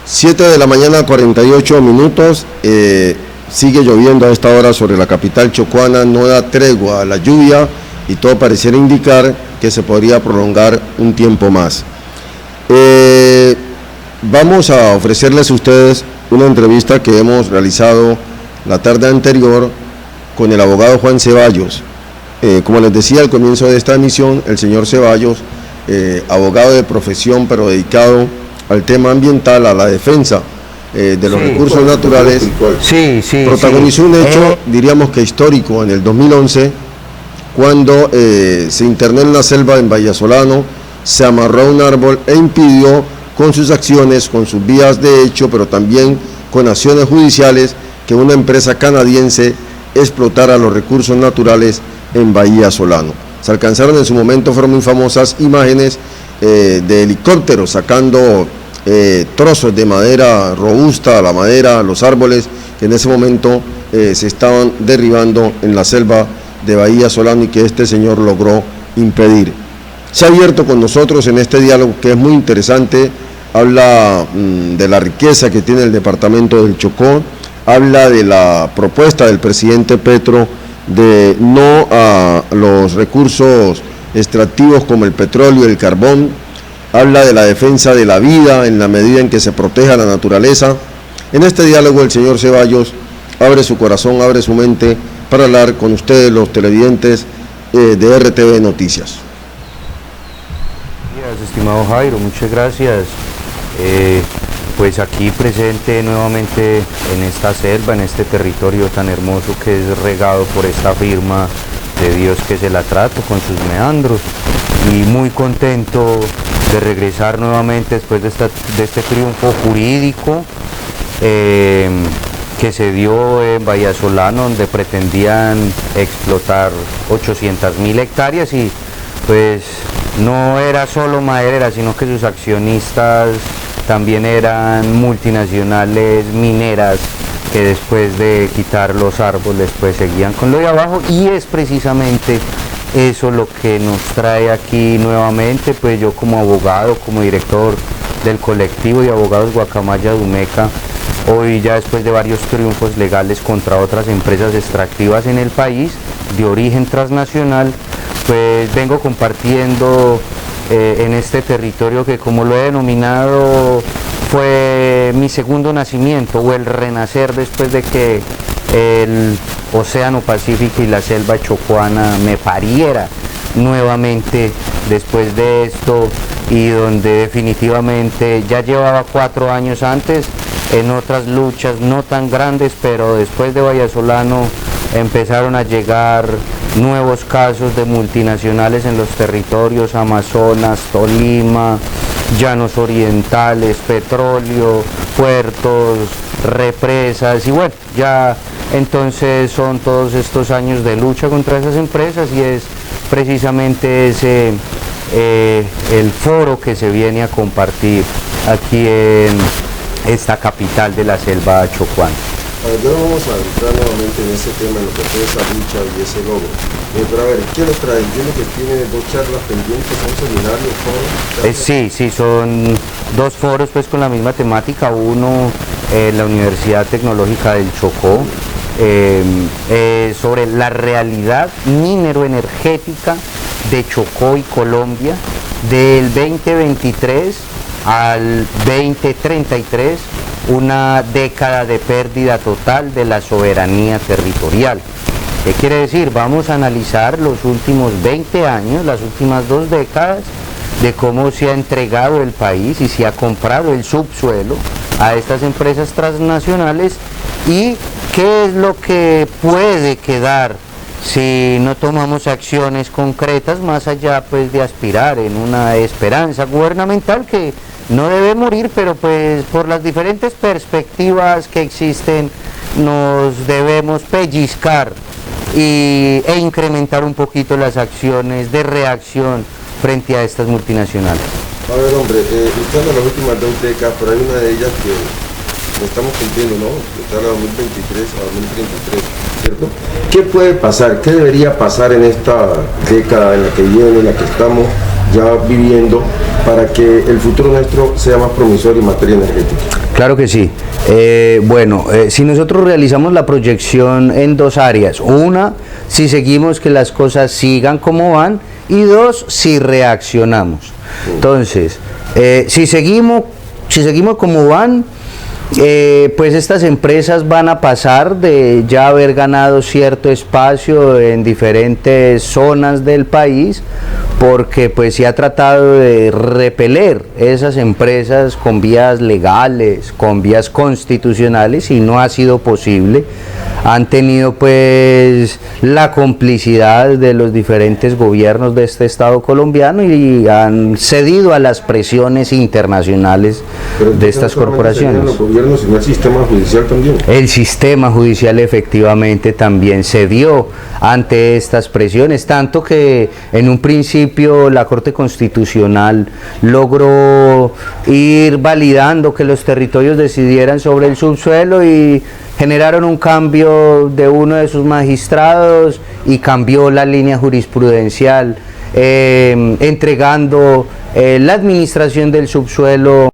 Siete de la mañana, 48 minutos. Sigue lloviendo a esta hora sobre la capital chocuana, no da tregua a la lluvia y todo pareciera indicar que se podría prolongar un tiempo más. Vamos a ofrecerles a ustedes una entrevista que hemos realizado la tarde anterior con el abogado Juan Ceballos. Como les decía al comienzo de esta emisión, el señor Ceballos, abogado de profesión pero dedicado al tema ambiental, a la defensa de los recursos naturales, protagonizó un hecho, diríamos que histórico, en el 2011, cuando se internó en la selva en Vallasolano, se amarró a un árbol e impidió con sus acciones, con sus vías de hecho, pero también con acciones judiciales, que una empresa canadiense explotara los recursos naturales en Bahía Solano. Se alcanzaron en su momento, fueron muy famosas imágenes de helicópteros sacando trozos de madera robusta, la madera, los árboles que en ese momento se estaban derribando en la selva de Bahía Solano y que este señor logró impedir. Se ha abierto con nosotros en este diálogo que es muy interesante, habla de la riqueza que tiene el departamento del Chocó, habla de la propuesta del presidente Petro de no a los recursos extractivos como el petróleo y el carbón, habla de la defensa de la vida en la medida en que se proteja la naturaleza. En este diálogo el señor Ceballos abre su corazón, abre su mente para hablar con ustedes, los televidentes de RTV Noticias. Estimado Jairo, muchas gracias. Pues aquí presente nuevamente en esta selva, en este territorio tan hermoso que es regado por esta firma de Dios que es el Atrato con sus meandros, y muy contento de regresar nuevamente después de este triunfo jurídico que se dio en Vallasolano, donde pretendían explotar 800.000 hectáreas y pues no era solo maderera, sino que sus accionistas también eran multinacionales mineras que después de quitar los árboles pues seguían con lo de abajo, y es precisamente eso lo que nos trae aquí nuevamente, pues yo como abogado, como director del colectivo de abogados Guacamaya Dumeca, hoy ya después de varios triunfos legales contra otras empresas extractivas en el país de origen transnacional, pues vengo compartiendo en este territorio que, como lo he denominado, fue mi segundo nacimiento o el renacer después de que el Océano Pacífico y la selva chocuana me pariera nuevamente después de esto, y donde definitivamente ya llevaba 4 años antes en otras luchas no tan grandes, pero después de Vallasolano empezaron a llegar nuevos casos de multinacionales en los territorios Amazonas, Tolima, Llanos Orientales, petróleo, puertos, represas, y bueno, ya entonces son todos estos años de lucha contra esas empresas, y es precisamente ese el foro que se viene a compartir aquí en esta capital de la selva chocuana. Ya vamos a entrar nuevamente en ese tema, en lo que fue esa lucha y ese logro. Pero a ver, ¿qué nos trae? Entiendo que tiene 2 charlas pendientes, un seminario, foro. Sí, son 2 foros pues con la misma temática, uno en la Universidad Tecnológica del Chocó, sobre la realidad minero-energética de Chocó y Colombia del 2023 al 2033, una década de pérdida total de la soberanía territorial. ¿Qué quiere decir? Vamos a analizar los últimos 20 años, las últimas 2 décadas, de cómo se ha entregado el país y se ha comprado el subsuelo a estas empresas transnacionales, y qué es lo que puede quedar si no tomamos acciones concretas más allá pues de aspirar en una esperanza gubernamental que no debe morir, pero pues por las diferentes perspectivas que existen nos debemos pellizcar e incrementar un poquito las acciones de reacción frente a estas multinacionales. A ver, hombre, usted en las últimas 2 décadas, pero hay una de ellas que estamos cumpliendo, ¿no? Está la 2023 a 2033, ¿cierto? ¿Qué puede pasar? ¿Qué debería pasar en esta década en la que viene, en la que estamos ya viviendo, para que el futuro nuestro sea más promisorio en materia energética? Claro que sí. Si nosotros realizamos la proyección en dos áreas: una, si seguimos que las cosas sigan como van, y dos, si reaccionamos. Entonces, si seguimos como van, pues estas empresas van a pasar de ya haber ganado cierto espacio en diferentes zonas del país, porque pues se ha tratado de repeler esas empresas con vías legales, con vías constitucionales, y no ha sido posible. Han tenido pues la complicidad de los diferentes gobiernos de este Estado colombiano y han cedido a las presiones internacionales de estas corporaciones. Los gobiernos, sino el sistema judicial también. El sistema judicial efectivamente también cedió ante estas presiones, tanto que en un principio la Corte Constitucional logró ir validando que los territorios decidieran sobre el subsuelo, y generaron un cambio de uno de sus magistrados y cambió la línea jurisprudencial, entregando la administración del subsuelo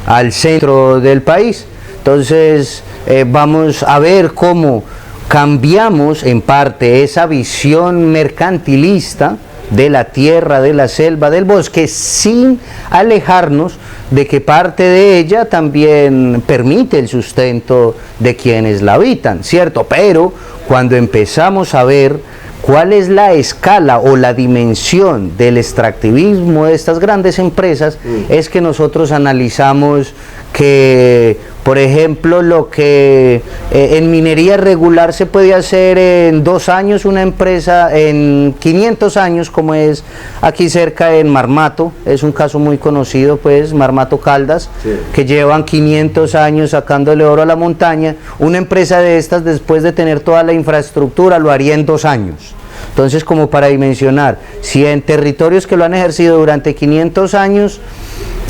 al centro del país. Entonces vamos a ver cómo cambiamos en parte esa visión mercantilista de la tierra, de la selva, del bosque, sin alejarnos de que parte de ella también permite el sustento de quienes la habitan, ¿cierto? Pero cuando empezamos a ver cuál es la escala o la dimensión del extractivismo de estas grandes empresas, es que nosotros analizamos que, por ejemplo, lo que en minería regular se puede hacer en 2 años, una empresa en 500 años, como es aquí cerca en Marmato, es un caso muy conocido, pues, Marmato Caldas, sí, que llevan 500 años sacándole oro a la montaña. Una empresa de estas, después de tener toda la infraestructura, lo haría en 2 años. Entonces, como para dimensionar, si en territorios que lo han ejercido durante 500 años,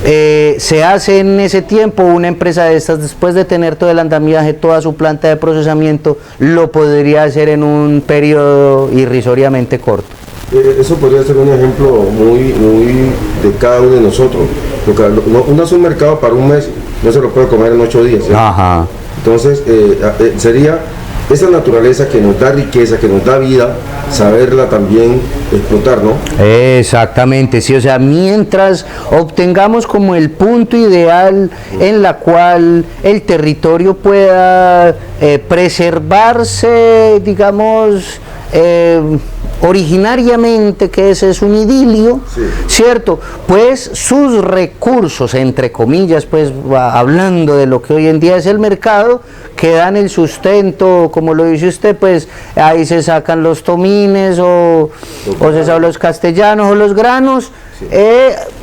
se hace en ese tiempo, una empresa de estas, después de tener todo el andamiaje, toda su planta de procesamiento, lo podría hacer en un periodo irrisoriamente corto. Eso podría ser un ejemplo muy de cada uno de nosotros, porque uno hace un mercado para un mes, no se lo puede comer en 8 días, ¿sí? Ajá. Entonces sería esa naturaleza que nos da riqueza, que nos da vida, saberla también explotar, ¿no? Exactamente, sí, o sea, mientras obtengamos como el punto ideal en la cual el territorio pueda preservarse, digamos, originariamente, que ese es un idilio, sí, ¿cierto? Pues sus recursos, entre comillas, pues hablando de lo que hoy en día es el mercado, que dan el sustento, como lo dice usted, pues ahí se sacan los tomines o se sacan los castellanos o los granos, sí,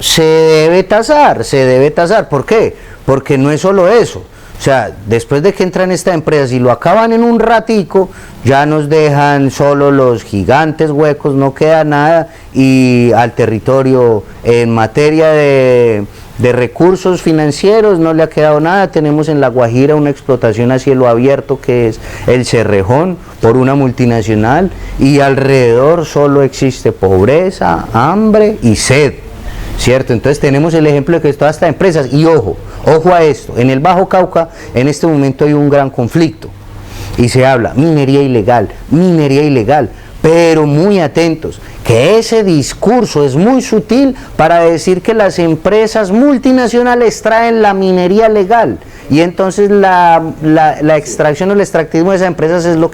se debe tasar. ¿Por qué? Porque no es solo eso. O sea, después de que entran estas empresas y lo acaban en un ratico, ya nos dejan solo los gigantes huecos, no queda nada, y al territorio en materia de recursos financieros no le ha quedado nada. Tenemos en La Guajira una explotación a cielo abierto que es el Cerrejón, por una multinacional, y alrededor solo existe pobreza, hambre y sed, ¿cierto? Entonces tenemos el ejemplo de que todas estas empresas, y ojo a esto, en el Bajo Cauca en este momento hay un gran conflicto y se habla minería ilegal, pero muy atentos, que ese discurso es muy sutil para decir que las empresas multinacionales traen la minería legal, y entonces la extracción o el extractivismo de esas empresas es lo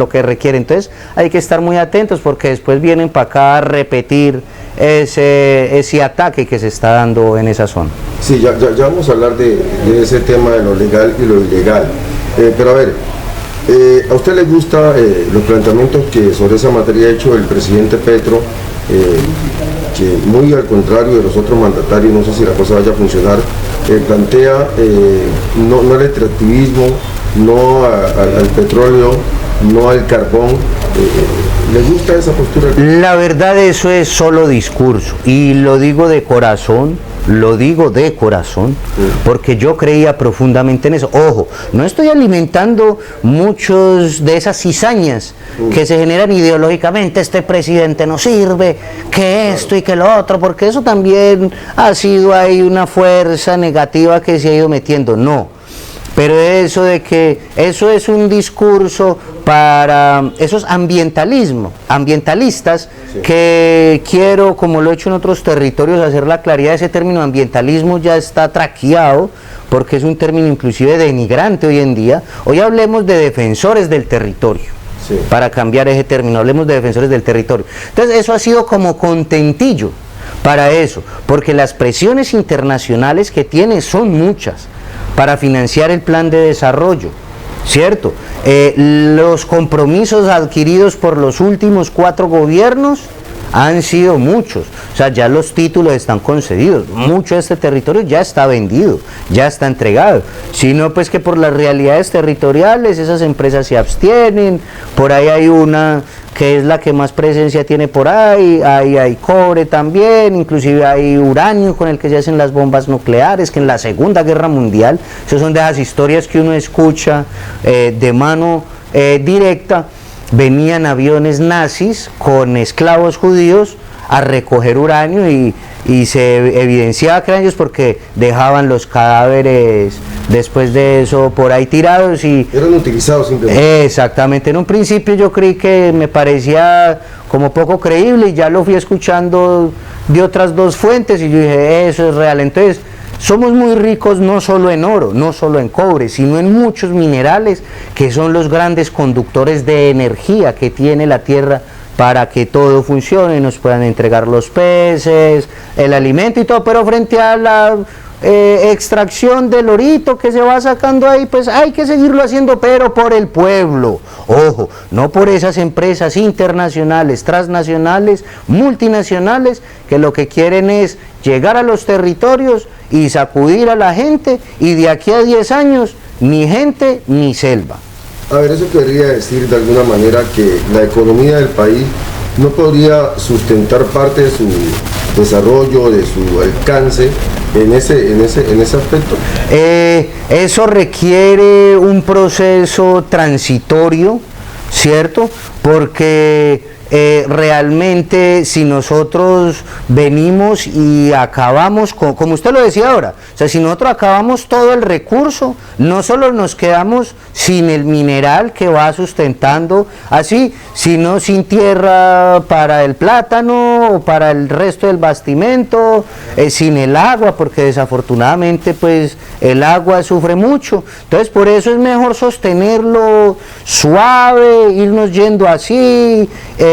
que requiere. Entonces hay que estar muy atentos, porque después vienen para acá a repetir ese ataque que se está dando en esa zona. Sí, ya vamos a hablar de ese tema de lo legal y lo ilegal, pero a ver, ¿a usted le gustan los planteamientos que sobre esa materia ha hecho el presidente Petro, que muy al contrario de los otros mandatarios, no sé si la cosa vaya a funcionar, plantea no al extractivismo, no al petróleo, no al carbón? ¿Le gusta esa postura? La verdad, eso es solo discurso, y lo digo de corazón, lo digo de corazón, porque yo creía profundamente en eso. Ojo, no estoy alimentando muchos de esas cizañas que se generan ideológicamente, este presidente no sirve, que esto y que lo otro, porque eso también ha sido ahí una fuerza negativa que se ha ido metiendo. No. Pero eso de que eso es un discurso para esos ambientalistas, sí, que quiero, como lo he hecho en otros territorios, hacer la claridad. Ese término ambientalismo ya está traqueado, porque es un término inclusive denigrante hoy en día. Hoy hablemos de defensores del territorio, sí, para cambiar ese término, hablemos de defensores del territorio. Entonces eso ha sido como contentillo para eso, porque las presiones internacionales que tiene son muchas para financiar el plan de desarrollo, ¿cierto? Los compromisos adquiridos por los últimos 4 gobiernos han sido muchos, o sea, ya los títulos están concedidos, mucho de este territorio ya está vendido, ya está entregado, sino pues que por las realidades territoriales esas empresas se abstienen. Por ahí hay una que es la que más presencia tiene por ahí hay cobre también, inclusive hay uranio con el que se hacen las bombas nucleares, que en la Segunda Guerra Mundial, esas son de las historias que uno escucha de mano directa, venían aviones nazis con esclavos judíos a recoger uranio y se evidenciaba que eran ellos porque dejaban los cadáveres después de eso por ahí tirados y eran utilizados simplemente. Exactamente, en un principio yo creí que me parecía como poco creíble y ya lo fui escuchando de otras 2 fuentes y yo dije, eso es real. Entonces somos muy ricos no solo en oro, no solo en cobre, sino en muchos minerales que son los grandes conductores de energía que tiene la Tierra para que todo funcione, nos puedan entregar los peces, el alimento y todo, pero frente a la extracción del orito que se va sacando ahí, pues hay que seguirlo haciendo, pero por el pueblo, ojo, no por esas empresas internacionales, transnacionales, multinacionales, que lo que quieren es llegar a los territorios y sacudir a la gente, y de aquí a 10 años, ni gente ni selva. A ver, eso querría decir de alguna manera que la economía del país no podría sustentar parte de su desarrollo, de su alcance en ese aspecto. Eso requiere un proceso transitorio, ¿cierto? Porque realmente si nosotros venimos y acabamos, como usted lo decía ahora, o sea, si nosotros acabamos todo el recurso, no solo nos quedamos sin el mineral que va sustentando así, sino sin tierra para el plátano o para el resto del bastimento, sin el agua, porque desafortunadamente pues el agua sufre mucho. Entonces por eso es mejor sostenerlo suave, irnos yendo así,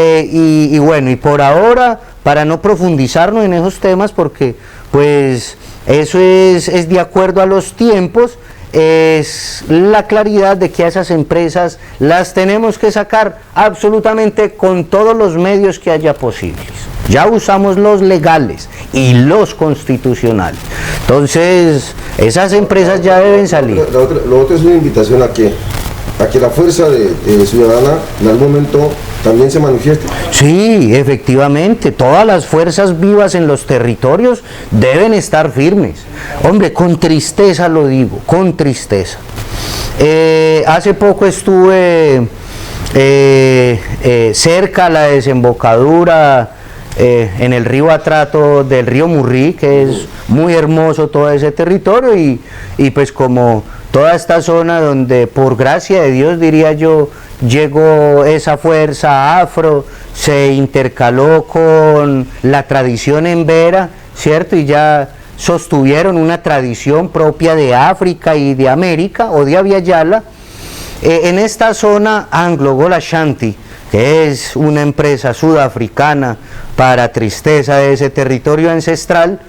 y bueno, y por ahora, para no profundizarnos en esos temas, porque pues eso es de acuerdo a los tiempos, es la claridad de que a esas empresas las tenemos que sacar absolutamente con todos los medios que haya posibles. Ya usamos los legales y los constitucionales. Entonces, esas empresas ya deben salir. Lo otro es una invitación a que la fuerza ciudadana en algún momento también se manifieste. Sí, efectivamente, todas las fuerzas vivas en los territorios deben estar firmes. Hombre, con tristeza lo digo, con tristeza. Hace poco estuve cerca a la desembocadura en el río Atrato del río Murrí, que es muy hermoso todo ese territorio, y pues como toda esta zona donde por gracia de Dios, diría yo, llegó esa fuerza afro, se intercaló con la tradición embera, ¿cierto? Y ya sostuvieron una tradición propia de África y de América, o de Abiyala. En esta zona Anglo Gold Ashanti, que es una empresa sudafricana para tristeza de ese territorio ancestral,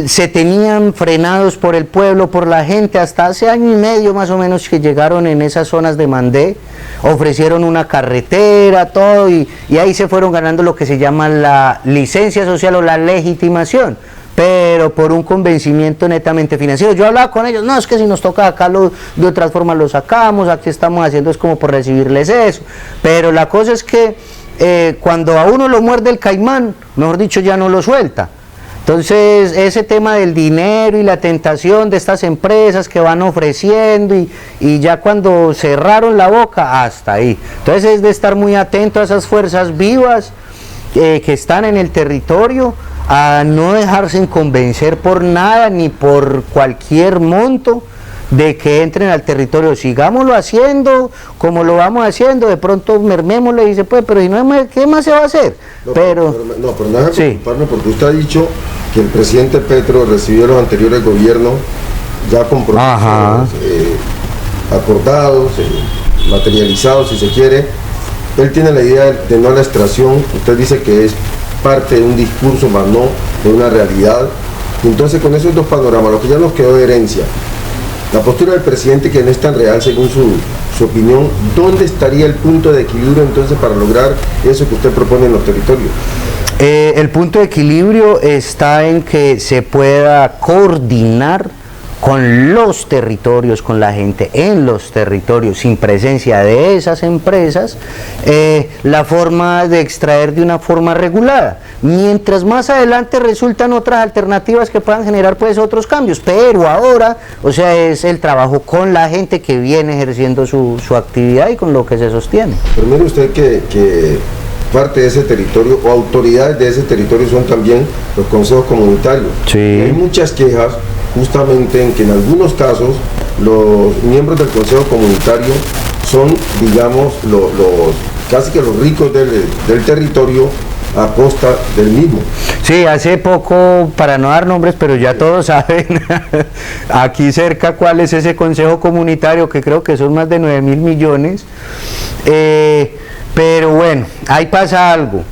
se tenían frenados por el pueblo, por la gente, hasta hace año y medio más o menos que llegaron en esas zonas de Mandé, ofrecieron una carretera, todo, y ahí se fueron ganando lo que se llama la licencia social o la legitimación, pero por un convencimiento netamente financiero. Yo hablaba con ellos, no, es que si nos toca acá de otras formas lo sacamos, aquí estamos haciendo es como por recibirles eso, pero la cosa es que cuando a uno lo muerde el caimán, mejor dicho, ya no lo suelta. Entonces, ese tema del dinero y la tentación de estas empresas que van ofreciendo y ya cuando cerraron la boca, hasta ahí. Entonces, es de estar muy atento a esas fuerzas vivas que están en el territorio, a no dejarse convencer por nada ni por cualquier monto de que entren al territorio. Sigámoslo haciendo como lo vamos haciendo, de pronto mermémosle y dice, pues, pero si no, ¿qué más se va a hacer? Pero no deja preocuparme, porque usted ha dicho que el presidente Petro recibió los anteriores gobiernos ya con procesos acordados, materializados, si se quiere. Él tiene la idea de no a la extracción. Usted dice que es parte de un discurso, más no de una realidad. Entonces, con esos dos panoramas, lo que ya nos quedó de herencia, la postura del presidente, que no es tan real según su opinión, ¿dónde estaría el punto de equilibrio entonces para lograr eso que usted propone en los territorios? El punto de equilibrio está en que se pueda coordinar con los territorios, con la gente en los territorios, sin presencia de esas empresas, la forma de extraer de una forma regulada. Mientras más adelante resultan otras alternativas que puedan generar pues otros cambios, pero ahora, o sea, es el trabajo con la gente que viene ejerciendo su actividad y con lo que se sostiene. Pero mire usted que parte de ese territorio o autoridades de ese territorio son también los consejos comunitarios. Sí. Hay muchas quejas justamente en que en algunos casos los miembros del consejo comunitario son, digamos, casi que los ricos del territorio a costa del mismo. Sí, hace poco, para no dar nombres, pero ya todos saben, aquí cerca cuál es ese consejo comunitario, que creo que son más de 9.000 millones, pero bueno, ahí pasa algo.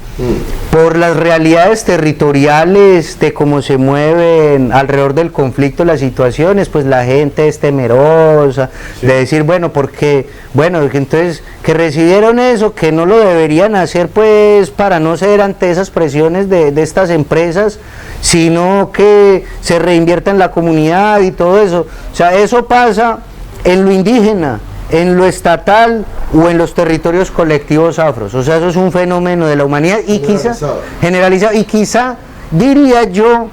Por las realidades territoriales de cómo se mueven alrededor del conflicto las situaciones, pues la gente es temerosa, sí, de decir, bueno, porque, bueno, entonces que recibieron eso, que no lo deberían hacer pues para no ceder ante esas presiones de estas empresas, sino que se reinvierta en la comunidad y todo eso. O sea, eso pasa en lo indígena, en lo estatal o en los territorios colectivos afros. O sea, eso es un fenómeno de la humanidad y quizá generalizado, y quizá diría yo,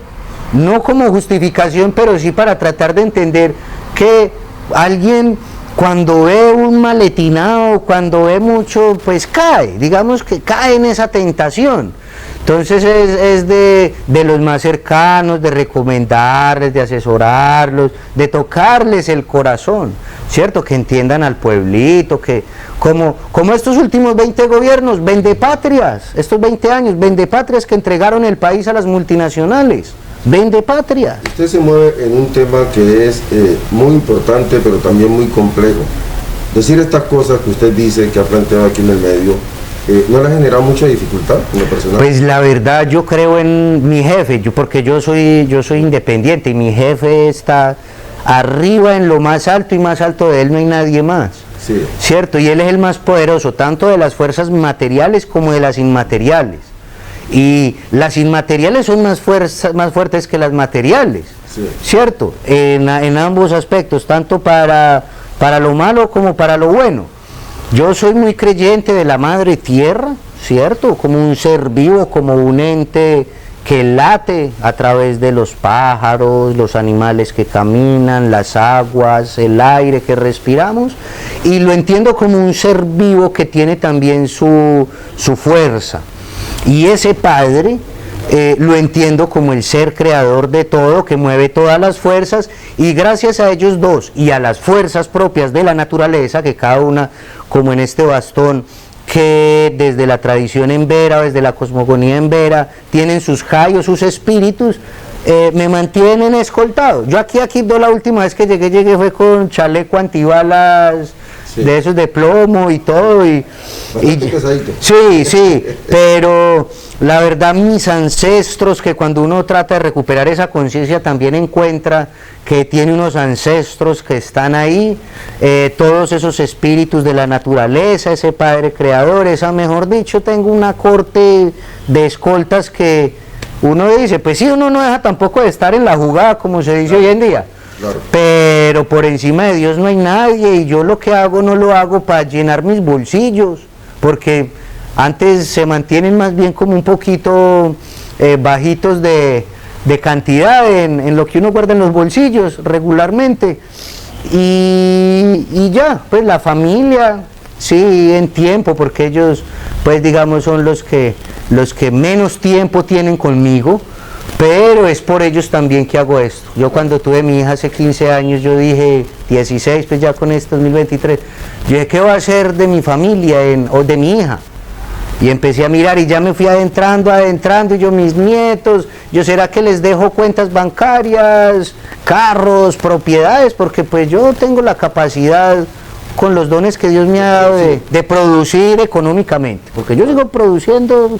no como justificación, pero sí para tratar de entender que alguien cuando ve un maletinado, cuando ve mucho, pues cae, digamos que cae en esa tentación. Entonces es de los más cercanos, de recomendarles, de asesorarlos, de tocarles el corazón, ¿cierto? Que entiendan al pueblito, que como estos últimos 20 gobiernos, vendepatrias, estos 20 años, vendepatrias que entregaron el país a las multinacionales, vendepatrias. Usted se mueve en un tema que es muy importante, pero también muy complejo. Decir estas cosas que usted dice, que ha planteado aquí en el medio, ¿no le ha generado mucha dificultad en lo personal? Pues la verdad, yo creo en mi jefe, porque yo soy independiente y mi jefe está arriba en lo más alto y más alto de él no hay nadie más. Sí. ¿Cierto? Y él es el más poderoso, tanto de las fuerzas materiales como de las inmateriales. Y las inmateriales son más fuertes que las materiales, sí, ¿cierto? En ambos aspectos, tanto para lo malo como para lo bueno. Yo soy muy creyente de la madre tierra, ¿cierto? Como un ser vivo, como un ente que late a través de los pájaros, los animales que caminan, las aguas, el aire que respiramos, y lo entiendo como un ser vivo que tiene también su fuerza. Y ese Padre lo entiendo como el ser creador de todo, que mueve todas las fuerzas, y gracias a ellos dos y a las fuerzas propias de la naturaleza, que cada una, como en este bastón, que desde la tradición embera, desde la cosmogonía embera, tienen sus jayos, sus espíritus, me mantienen escoltado. Yo aquí la última vez que llegué fue con chaleco antibalas, sí, de esos de plomo y todo, sí, pero la verdad mis ancestros, que cuando uno trata de recuperar esa conciencia también encuentra que tiene unos ancestros que están ahí, todos esos espíritus de la naturaleza, ese Padre Creador, mejor dicho, tengo una corte de escoltas que uno dice, pues sí, uno no deja tampoco de estar en la jugada, como se dice hoy en día. Claro. Pero por encima de Dios no hay nadie, y yo lo que hago no lo hago para llenar mis bolsillos, porque antes se mantienen más bien como un poquito bajitos de de cantidad en lo que uno guarda en los bolsillos regularmente. Y ya, pues la familia, sí, en tiempo, porque ellos, pues digamos, son los que menos tiempo tienen conmigo, pero es por ellos también que hago esto. Yo cuando tuve mi hija hace 15 años, yo dije, 16, pues ya con este 2023, yo dije, ¿qué va a hacer de mi familia o de mi hija? Y empecé a mirar y ya me fui adentrando, y yo, mis nietos, yo, ¿será que les dejo cuentas bancarias, carros, propiedades? Porque pues yo tengo la capacidad, con los dones que Dios me ha dado, de producir económicamente, porque yo sigo produciendo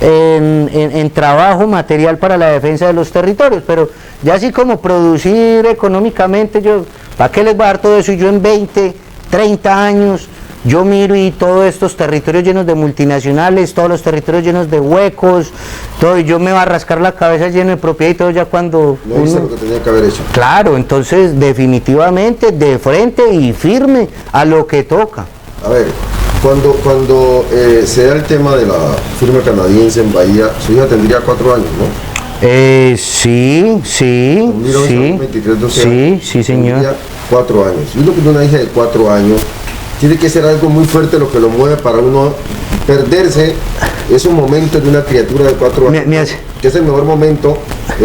en trabajo material para la defensa de los territorios, pero ya así como producir económicamente, yo, ¿para qué les voy a dar todo eso? Y yo en 20, 30 años, yo miro y todos estos territorios llenos de multinacionales, todos los territorios llenos de huecos, todo, y yo me va a rascar la cabeza lleno de propiedad y todo ya cuando... No hice lo que tenía que haber hecho. Claro, entonces definitivamente de frente y firme a lo que toca. A ver, cuando se da el tema de la firma canadiense en Bahía, su hija tendría 4 años, ¿no? Sí, sí, sí, 23, 12 sí, años, sí, señor. tendría 4 años. Y lo que una hija de 4 años, tiene que ser algo muy fuerte lo que lo mueve para uno perderse esos momentos de una criatura de 4 años, que es el mejor momento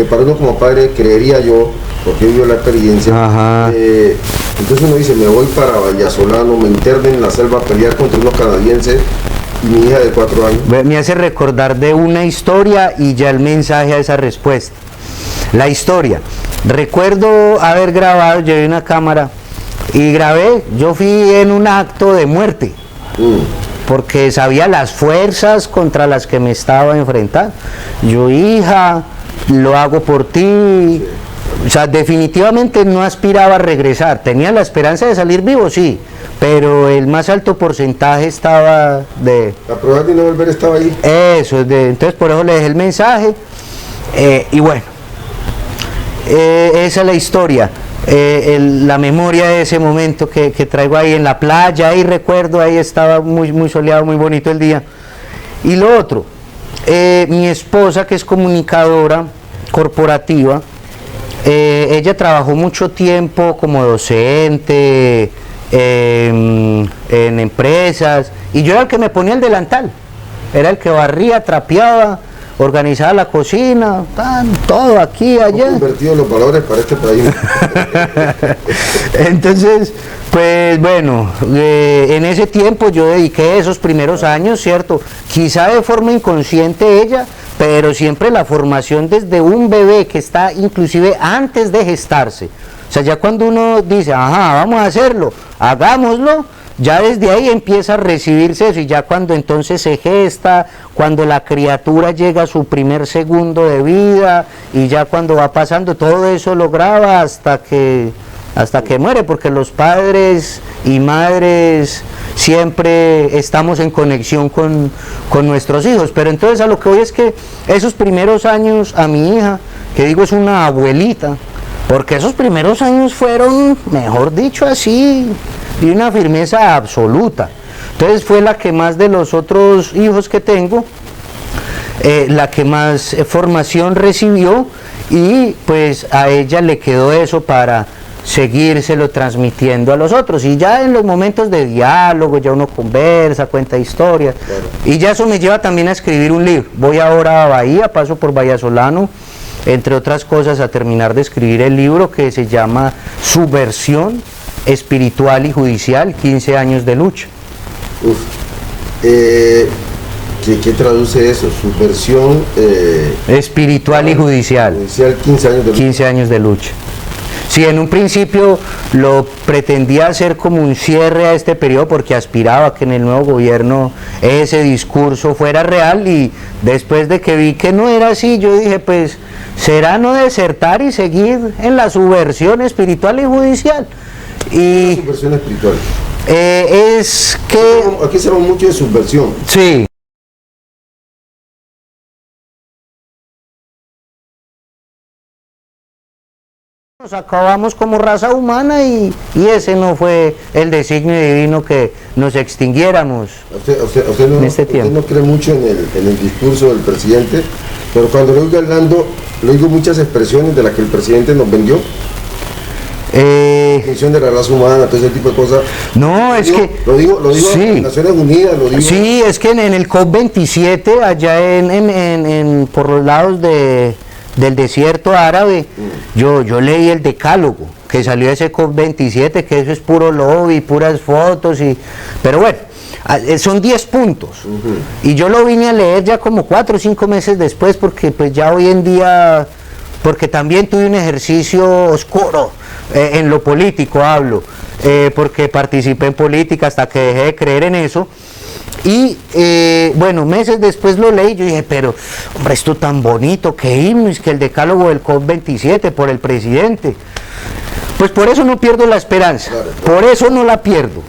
para uno como padre, creería yo, porque vivió la experiencia. Entonces uno dice, me voy para Vallasolano, me interno en la selva a pelear contra unos canadienses y mi hija de 4 años. Me hace recordar de una historia y ya el mensaje a esa respuesta. La historia, recuerdo haber grabado, llevé una cámara y grabé, yo fui en un acto de muerte, porque sabía las fuerzas contra las que me estaba enfrentando. Yo, hija, lo hago por ti. O sea, definitivamente no aspiraba a regresar. Tenía la esperanza de salir vivo, sí, pero el más alto porcentaje estaba de... La prueba de no volver estaba ahí. Eso, entonces por eso le dejé el mensaje. Y bueno, esa es la historia. La memoria de ese momento que traigo ahí en la playa, y recuerdo, ahí estaba muy soleado, muy bonito el día. Y lo otro, mi esposa, que es comunicadora corporativa, ella trabajó mucho tiempo como docente en empresas, y yo era el que me ponía el delantal, era el que barría, trapeaba, organizaba la cocina, todo aquí, allá. Hemos convertido los valores para este país. Entonces, pues bueno, en ese tiempo yo dediqué esos primeros años, ¿cierto? Quizá de forma inconsciente ella, pero siempre la formación desde un bebé que está inclusive antes de gestarse. O sea, ya cuando uno dice, ajá, vamos a hacerlo, hagámoslo, ya desde ahí empieza a recibirse eso, y ya cuando entonces se gesta, cuando la criatura llega a su primer segundo de vida, y ya cuando va pasando, todo eso lo graba hasta que muere, porque los padres y madres siempre estamos en conexión con nuestros hijos. Pero entonces a lo que voy es que esos primeros años a mi hija, que digo es una abuelita, porque esos primeros años fueron, mejor dicho, así, de una firmeza absoluta. Entonces fue la que más de los otros hijos que tengo, la que más formación recibió, y pues a ella le quedó eso para seguírselo transmitiendo a los otros. Y ya en los momentos de diálogo, ya uno conversa, cuenta historias, claro. Y ya eso me lleva también a escribir un libro. Voy ahora a Bahía, paso por Vallasolano, entre otras cosas, a terminar de escribir el libro que se llama Subversión Espiritual y Judicial, 15 años de lucha. ¿Qué traduce eso? Subversión espiritual y judicial. 15 años de lucha. 15 años de lucha. Sí, en un principio lo pretendía hacer como un cierre a este periodo, porque aspiraba a que en el nuevo gobierno ese discurso fuera real, y después de que vi que no era así, yo dije, pues será no desertar y seguir en la subversión espiritual y judicial. Y subversión espiritual. Es que... Aquí se habla mucho de subversión. Sí. Nos acabamos como raza humana, y ese no fue el designio divino, que nos extinguiéramos usted en este tiempo. ¿Usted no cree mucho en el discurso del presidente Pero cuando lo oigo hablando, le oigo muchas expresiones de las que el presidente nos vendió. Función de la raza humana, todo ese tipo de cosas. No, es que... Lo digo sí. en Naciones Unidas, lo digo... Sí, es que en el COP27, allá por los lados del desierto árabe, yo leí el decálogo que salió de ese COP27, que eso es puro lobby, puras fotos, pero bueno, son 10 puntos. Y yo lo vine a leer ya como 4 o 5 meses después, porque pues ya hoy en día, porque también tuve un ejercicio oscuro, en lo político hablo, porque participé en política hasta que dejé de creer en eso. Y bueno, meses después lo leí, yo dije, pero hombre, esto tan bonito, que himno, es que el decálogo del COP27 por el presidente. Pues por eso no pierdo la esperanza, por eso no la pierdo,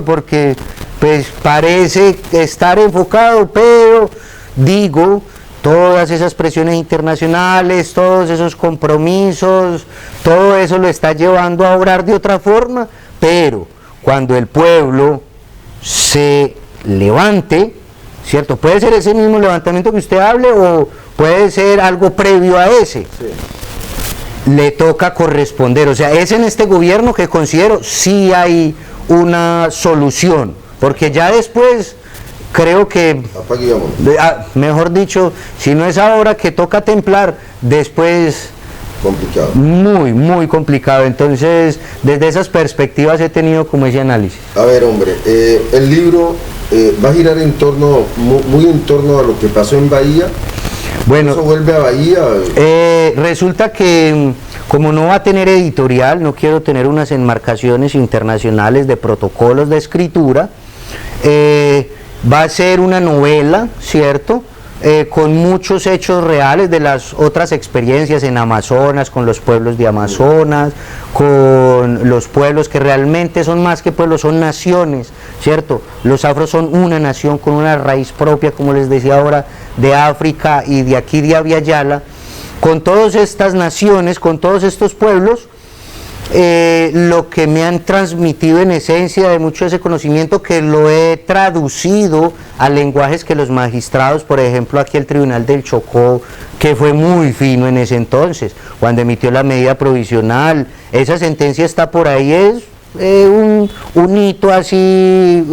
porque pues parece estar enfocado, pero digo, todas esas presiones internacionales, todos esos compromisos, todo eso lo está llevando a obrar de otra forma, pero cuando el pueblo se levante, ¿cierto? Puede ser ese mismo levantamiento que usted hable o puede ser algo previo a ese. Sí. Le toca corresponder, o sea, es en este gobierno que considero sí hay una solución, porque ya después creo que, mejor dicho, si no es ahora que toca templar, después complicado. Muy complicado. Entonces, desde esas perspectivas he tenido como ese análisis. A ver, hombre, el libro va a girar muy en torno a lo que pasó en Bahía. Bueno, ¿eso vuelve a Bahía? Resulta que como no va a tener editorial, no quiero tener unas enmarcaciones internacionales de protocolos de escritura, va a ser una novela, ¿cierto? Con muchos hechos reales de las otras experiencias en Amazonas, con los pueblos de Amazonas, con los pueblos que realmente son más que pueblos, son naciones, ¿cierto? Los afros son una nación con una raíz propia, como les decía ahora, de África y de aquí de Abya Yala. Con todas estas naciones, con todos estos pueblos, lo que me han transmitido en esencia de mucho de ese conocimiento, que lo he traducido a lenguajes que los magistrados, por ejemplo aquí el Tribunal del Chocó, que fue muy fino en ese entonces, cuando emitió la medida provisional, esa sentencia está por ahí, es un hito así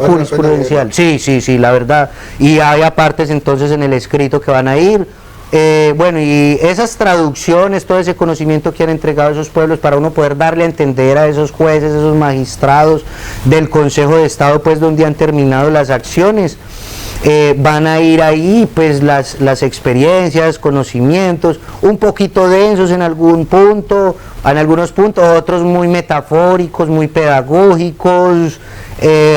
jurisprudencial, sí, la verdad, y hay apartes entonces en el escrito que van a ir. Bueno, y esas traducciones, todo ese conocimiento que han entregado esos pueblos para uno poder darle a entender a esos jueces, esos magistrados del Consejo de Estado, pues donde han terminado las acciones, van a ir ahí pues las experiencias, conocimientos, un poquito densos en algún punto, en algunos puntos, otros muy metafóricos, muy pedagógicos,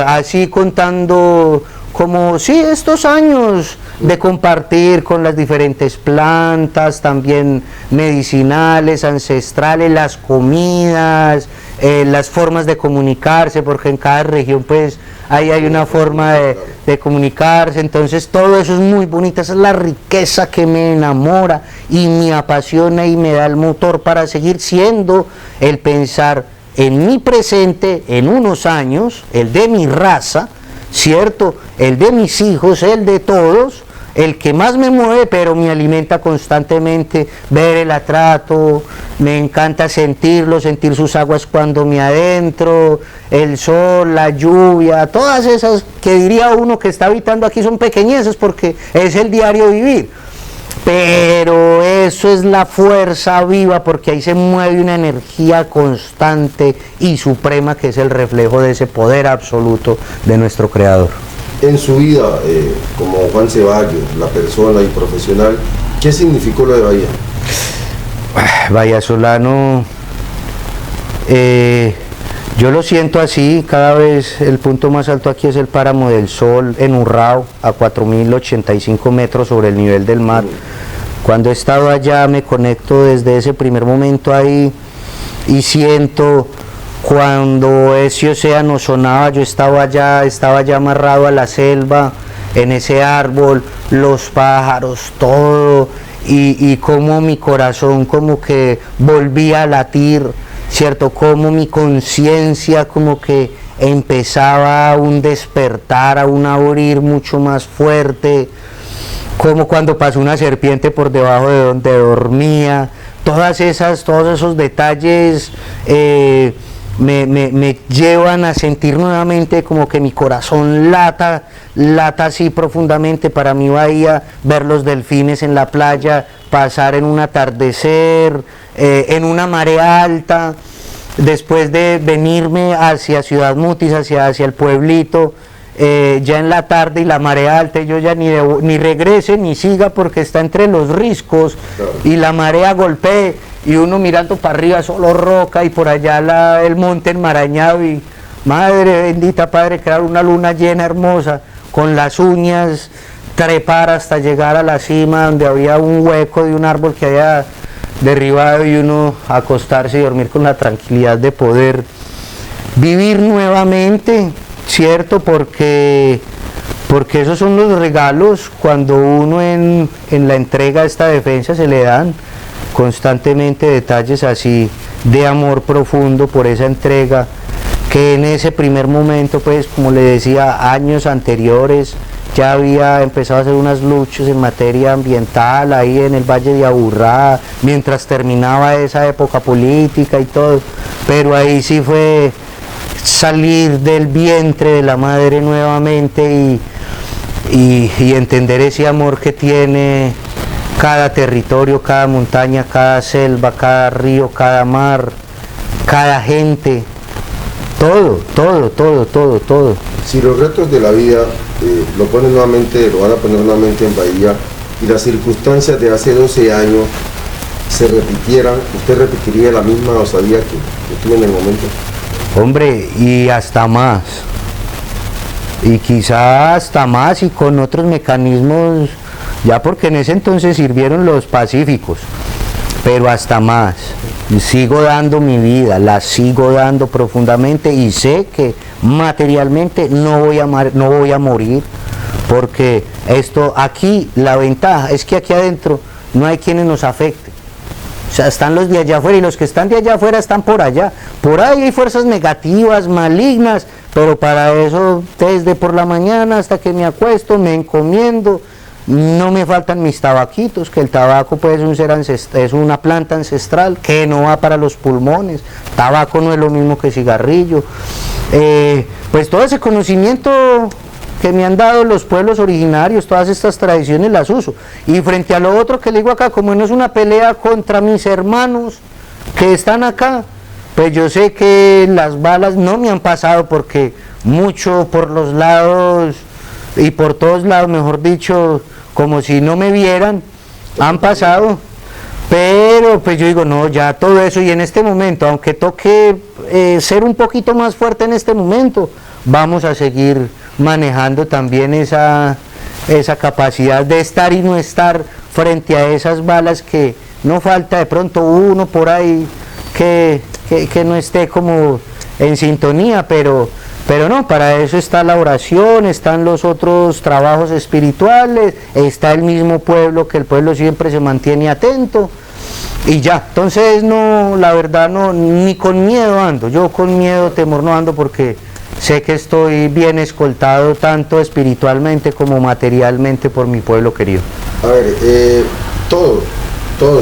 así contando como sí, estos años de compartir con las diferentes plantas, también medicinales, ancestrales, las comidas, las formas de comunicarse, porque en cada región pues ahí hay una forma de comunicarse, entonces todo eso es muy bonito, esa es la riqueza que me enamora y me apasiona y me da el motor para seguir siendo el pensar en mi presente, en unos años, el de mi raza, ¿cierto? El de mis hijos, el de todos, el que más me mueve, pero me alimenta constantemente, ver el atrato, me encanta sentirlo, sentir sus aguas cuando me adentro, el sol, la lluvia, todas esas que diría uno que está habitando aquí son pequeñeces porque es el diario vivir. Pero eso es la fuerza viva, porque ahí se mueve una energía constante y suprema que es el reflejo de ese poder absoluto de nuestro Creador. En su vida, como Juan Ceballos, la persona y profesional, ¿qué significó lo de Bahía? Vallasolano, yo lo siento así, cada vez el punto más alto aquí es el Páramo del Sol en Urrao, a 4.085 metros sobre el nivel del mar. Cuando he estado allá me conecto desde ese primer momento ahí y siento cuando ese océano sonaba, yo estaba allá amarrado a la selva, en ese árbol, los pájaros, todo, y como mi corazón como que volvía a latir, ¿cierto? Como mi conciencia como que empezaba a un despertar, a un abrir mucho más fuerte. como cuando pasó una serpiente por debajo de donde dormía, todos esos detalles me llevan a sentir nuevamente como que mi corazón lata así profundamente. Para mí Bahía, ver los delfines en la playa, pasar en un atardecer, en una marea alta, después de venirme hacia Ciudad Mutis, hacia el pueblito, ya en la tarde y la marea alta, yo ya ni regrese ni siga porque está entre los riscos, claro, y la marea golpee y uno mirando para arriba solo roca y por allá el monte enmarañado y madre bendita, Padre, crear una luna llena hermosa con las uñas, trepar hasta llegar a la cima donde había un hueco de un árbol que había derribado y uno acostarse y dormir con la tranquilidad de poder vivir nuevamente, ¿cierto? Porque esos son los regalos cuando uno en la entrega de esta defensa se le dan constantemente detalles así de amor profundo por esa entrega, que en ese primer momento, pues como le decía, años anteriores ya había empezado a hacer unas luchas en materia ambiental ahí en el Valle de Aburrá, mientras terminaba esa época política y todo, pero ahí sí fue salir del vientre de la madre nuevamente y entender ese amor que tiene cada territorio, cada montaña, cada selva, cada río, cada mar, cada gente, todo. Si los retos de la vida lo van a poner nuevamente en Bahía y las circunstancias de hace 12 años se repitieran, ¿usted repetiría la misma osadía que tuvo en el momento? Hombre, y hasta más, y quizá hasta más y con otros mecanismos, ya porque en ese entonces sirvieron los pacíficos, pero hasta más. Sigo dando mi vida, la sigo dando profundamente y sé que materialmente no voy a morir, porque esto aquí, la ventaja es que aquí adentro no hay quienes nos afecten. O sea, están los de allá afuera y los que están de allá afuera están por allá. Por ahí hay fuerzas negativas, malignas, pero para eso desde por la mañana hasta que me acuesto me encomiendo. No me faltan mis tabaquitos, que el tabaco puede ser un ser es una planta ancestral que no va para los pulmones. Tabaco no es lo mismo que cigarrillo. Pues todo ese conocimiento que me han dado los pueblos originarios, todas estas tradiciones las uso. Y frente a lo otro que le digo acá, como no es una pelea contra mis hermanos que están acá, pues yo sé que las balas no me han pasado porque mucho por los lados y por todos lados, mejor dicho, como si no me vieran, han pasado. Pero pues yo digo, no, ya todo eso, y en este momento, aunque toque ser un poquito más fuerte en este momento, vamos a seguir manejando también esa capacidad de estar y no estar frente a esas balas, que no falta de pronto uno por ahí que no esté como en sintonía, pero no, para eso está la oración, están los otros trabajos espirituales, está el mismo pueblo, que el pueblo siempre se mantiene atento y ya. Entonces no, la verdad no, ni con miedo ando, yo con miedo, temor no ando, porque sé que estoy bien escoltado tanto espiritualmente como materialmente por mi pueblo querido. A ver, todos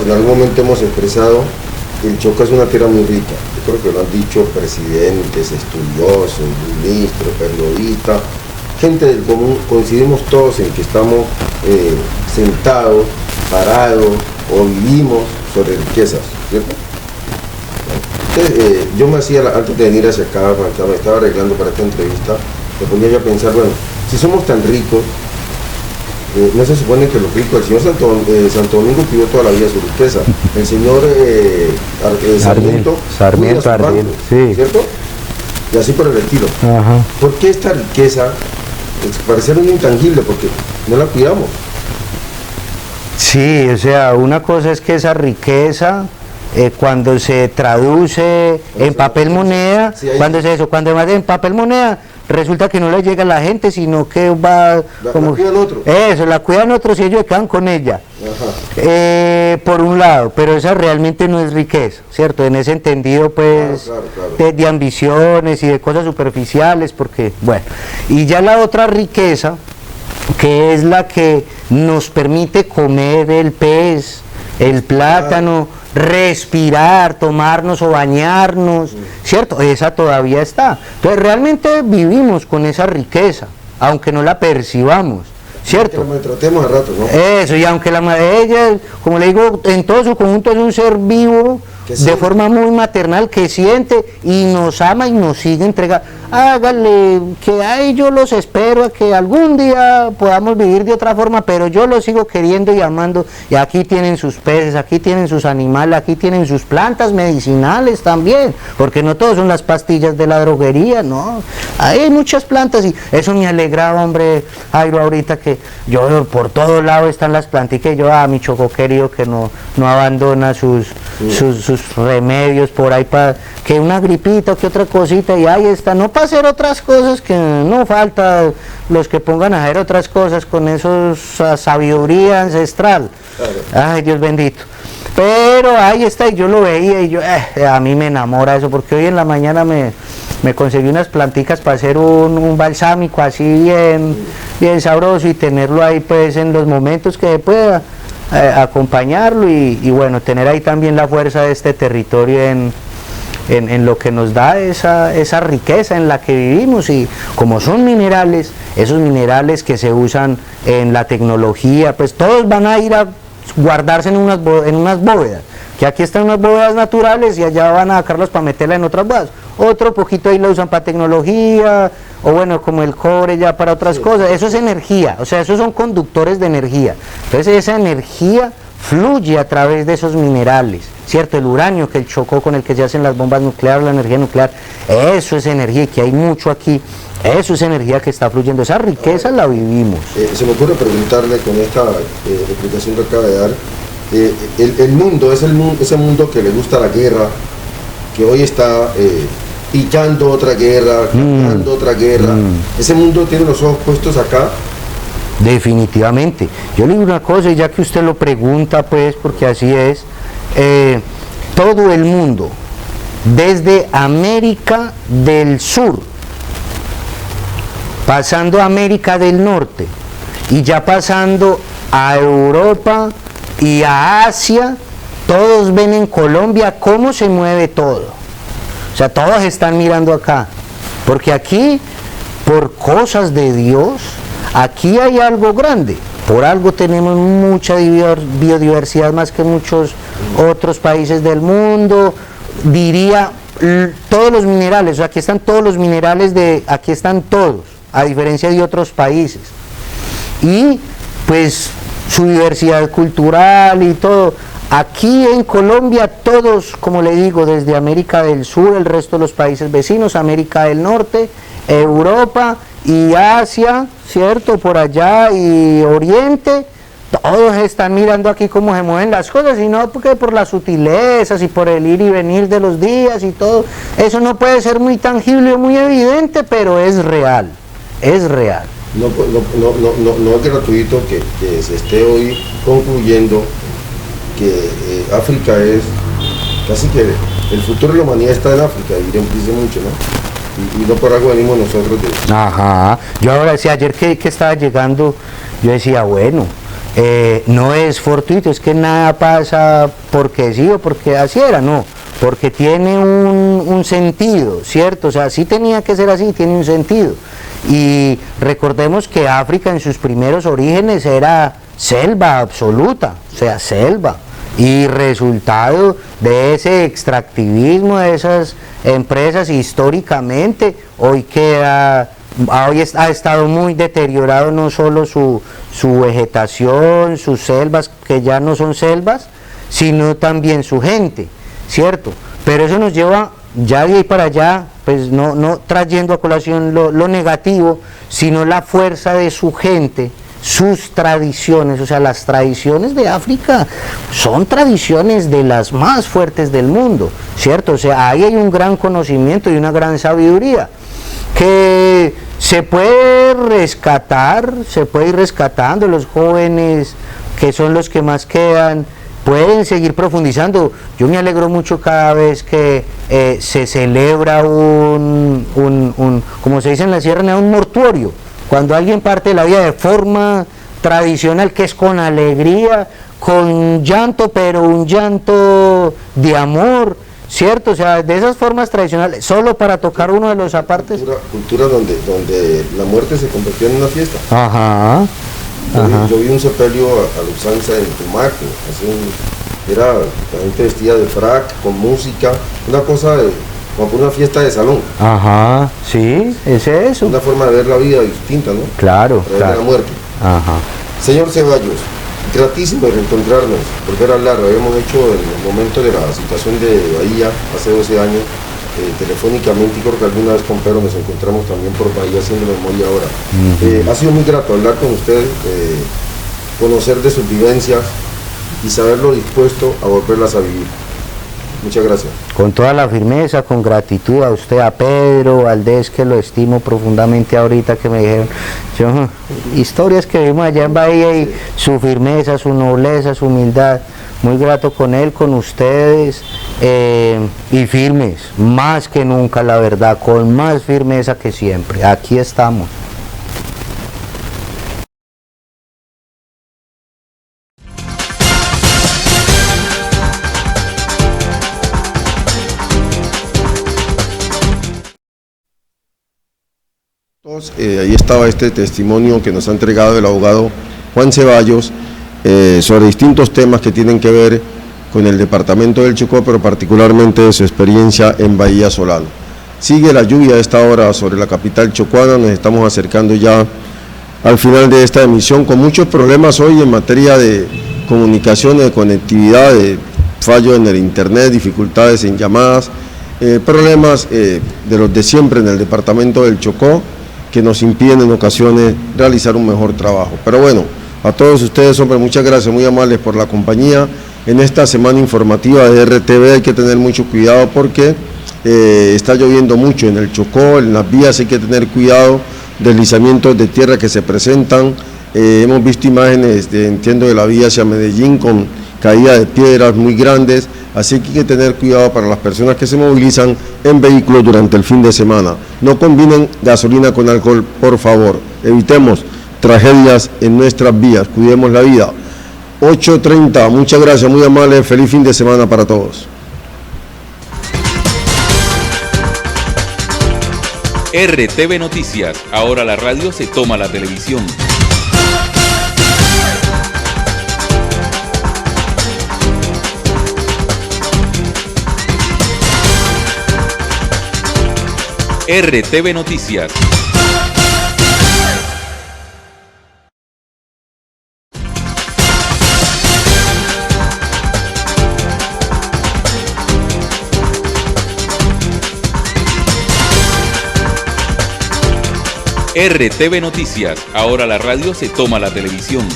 en algún momento hemos expresado que el Chocó es una tierra muy rica. Creo que lo han dicho presidentes, estudiosos, ministros, periodistas, gente del común. Coincidimos todos en que estamos sentados, parados o vivimos sobre riquezas, ¿cierto? Entonces, yo me hacía, antes de venir hacia acá, cuando me estaba arreglando para esta entrevista, me ponía yo a pensar, bueno, si somos tan ricos, no se supone que los ricos, el señor Santo Domingo pidió toda la vida su riqueza, el señor Sarmiento, sí, ¿cierto? Y así por el estilo. Ajá. ¿Por qué esta riqueza parece un intangible? Porque no la cuidamos. Sí, o sea, una cosa es que esa riqueza, cuando se traduce en papel moneda, sí, cuando es eso, cuando va en papel moneda, resulta que no le llega a la gente, sino que va como... La cuidan otros. Eso, la cuidan otros y ellos quedan con ella. Por un lado, pero esa realmente no es riqueza, ¿cierto? En ese entendido, pues, claro. De ambiciones y de cosas superficiales, porque, bueno. Y ya la otra riqueza que es la que nos permite comer el pez, el plátano, respirar, tomarnos o bañarnos, ¿cierto? Esa todavía está. Entonces realmente vivimos con esa riqueza, aunque no la percibamos, ¿cierto? Que lo maltratemos al rato, ¿no? Eso, y aunque ella, como le digo, en todo su conjunto es un ser vivo, de forma muy maternal, que siente y nos ama y nos sigue entregando. Hágale, que ahí yo los espero a que algún día podamos vivir de otra forma, pero yo los sigo queriendo y amando. Y aquí tienen sus peces, aquí tienen sus animales, aquí tienen sus plantas medicinales también, porque no todos son las pastillas de la droguería, no. Hay muchas plantas y eso me alegraba, hombre, Jairo, ahorita que yo por todos lados están las plantitas y yo, mi choco querido, que no abandona sus remedios por ahí para que una gripita o que otra cosita, y ahí está, no para hacer otras cosas, que no falta los que pongan a hacer otras cosas con esa sabiduría ancestral. Ay, Dios bendito. Pero ahí está, y yo lo veía y yo, a mí me enamora eso, porque hoy en la mañana me conseguí unas planticas para hacer un balsámico así bien sabroso y tenerlo ahí pues en los momentos que pueda. Acompañarlo y bueno, tener ahí también la fuerza de este territorio en lo que nos da esa riqueza en la que vivimos, y como son minerales, esos minerales que se usan en la tecnología, pues todos van a ir a guardarse en unas bóvedas, que aquí están unas bóvedas naturales y allá van a sacarlos para meterla en otras bóvedas. Otro poquito ahí lo usan para tecnología, o bueno, como el cobre ya para otras cosas. Eso es energía, o sea, esos son conductores de energía. Entonces esa energía fluye a través de esos minerales, ¿cierto? El uranio, que chocó con el que se hacen las bombas nucleares, la energía nuclear, eso es energía, y que hay mucho aquí, eso es energía que está fluyendo, esa riqueza la vivimos. Se me ocurre preguntarle con esta explicación que acaba de dar, el mundo, ese mundo que le gusta la guerra, que hoy está pillando otra guerra, ganando otra guerra, ese mundo tiene los ojos puestos acá. Definitivamente. Yo le digo una cosa, y ya que usted lo pregunta, pues, porque así es, todo el mundo, desde América del Sur, pasando a América del Norte, y ya pasando a Europa y a Asia, todos ven en Colombia cómo se mueve todo. O sea, todos están mirando acá, porque aquí, por cosas de Dios, aquí hay algo grande. Por algo tenemos mucha biodiversidad, más que muchos otros países del mundo. Diría, todos los minerales, o sea, aquí están todos los minerales aquí están todos, a diferencia de otros países. Y pues su diversidad cultural y todo. Aquí en Colombia todos, como le digo, desde América del Sur, el resto de los países vecinos, América del Norte, Europa y Asia, ¿cierto? Por allá, y Oriente, todos están mirando aquí cómo se mueven las cosas, y no porque por las sutilezas y por el ir y venir de los días y todo. Eso no puede ser muy tangible o muy evidente, pero es real, es real. No es gratuito que se esté hoy concluyendo que África es casi que el futuro de la humanidad está en África, y dice mucho, ¿no? Y no por algo venimos nosotros de... Ajá, yo ahora decía, ayer que estaba llegando, yo decía, bueno, no es fortuito, es que nada pasa porque sí o porque así era, no, porque tiene un sentido, ¿cierto? O sea, sí tenía que ser así, tiene un sentido. Y recordemos que África en sus primeros orígenes era selva absoluta, o sea, selva, y resultado de ese extractivismo de esas empresas históricamente, hoy ha estado muy deteriorado no solo su vegetación, sus selvas, que ya no son selvas, sino también su gente, ¿cierto? Pero eso nos lleva ya de ahí para allá, pues no trayendo a colación lo negativo, sino la fuerza de su gente, sus tradiciones. O sea, las tradiciones de África son tradiciones de las más fuertes del mundo, ¿cierto? O sea, ahí hay un gran conocimiento y una gran sabiduría que se puede rescatar, se puede ir rescatando. Los jóvenes, que son los que más quedan, pueden seguir profundizando. Yo me alegro mucho cada vez que se celebra como se dice en la Sierra Nevada, un mortuorio, Cuando alguien parte de la vida de forma tradicional, que es con alegría, con llanto, pero un llanto de amor, ¿cierto? O sea, de esas formas tradicionales, solo para tocar uno de los apartes. Cultura donde la muerte se convirtió en una fiesta. Ajá. Yo vi un sepelio a la usanza en Tumaco, era la gente vestida de frac, con música, una cosa como una fiesta de salón. Ajá, sí, es eso. Una forma de ver la vida distinta, ¿no? Claro, de claro. la muerte. Ajá. Señor Ceballos, gratísimo reencontrarnos, volver a hablar. Habíamos hecho en el momento de la situación de Bahía hace 12 años, telefónicamente, y creo que alguna vez con Pedro nos encontramos también por Bahía haciendo memoria ahora. Ha sido muy grato hablar con usted, conocer de sus vivencias y saberlo dispuesto a volverlas a vivir. Muchas gracias. Con toda la firmeza, con gratitud a usted, a Pedro Valdés, que lo estimo profundamente ahorita, que me dijeron, historias que vimos allá en Bahía, y su firmeza, su nobleza, su humildad, muy grato con él, con ustedes, y firmes, más que nunca, la verdad, con más firmeza que siempre. Aquí estamos. Ahí estaba este testimonio que nos ha entregado el abogado Juan Ceballos sobre distintos temas que tienen que ver con el departamento del Chocó, pero particularmente de su experiencia en Bahía Solano. Sigue la lluvia a esta hora sobre la capital chocuana, nos estamos acercando ya al final de esta emisión, con muchos problemas hoy en materia de comunicación, de conectividad, de fallo en el internet, dificultades en llamadas, problemas de los de siempre en el departamento del Chocó, que nos impiden en ocasiones realizar un mejor trabajo. Pero bueno, a todos ustedes, hombre, muchas gracias, muy amables por la compañía. En esta semana informativa de RTV hay que tener mucho cuidado porque está lloviendo mucho en el Chocó, en las vías hay que tener cuidado, deslizamientos de tierra que se presentan. Hemos visto imágenes, de la vía hacia Medellín con caída de piedras muy grandes, así que hay que tener cuidado para las personas que se movilizan en vehículos durante el fin de semana. No combinen gasolina con alcohol, por favor. Evitemos tragedias en nuestras vías, cuidemos la vida. 8:30, muchas gracias, muy amable, feliz fin de semana para todos. RTV Noticias, ahora la radio se toma la televisión. RTV Noticias. RTV Noticias, ahora la radio se toma la televisión.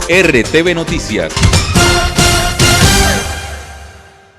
RTV Noticias.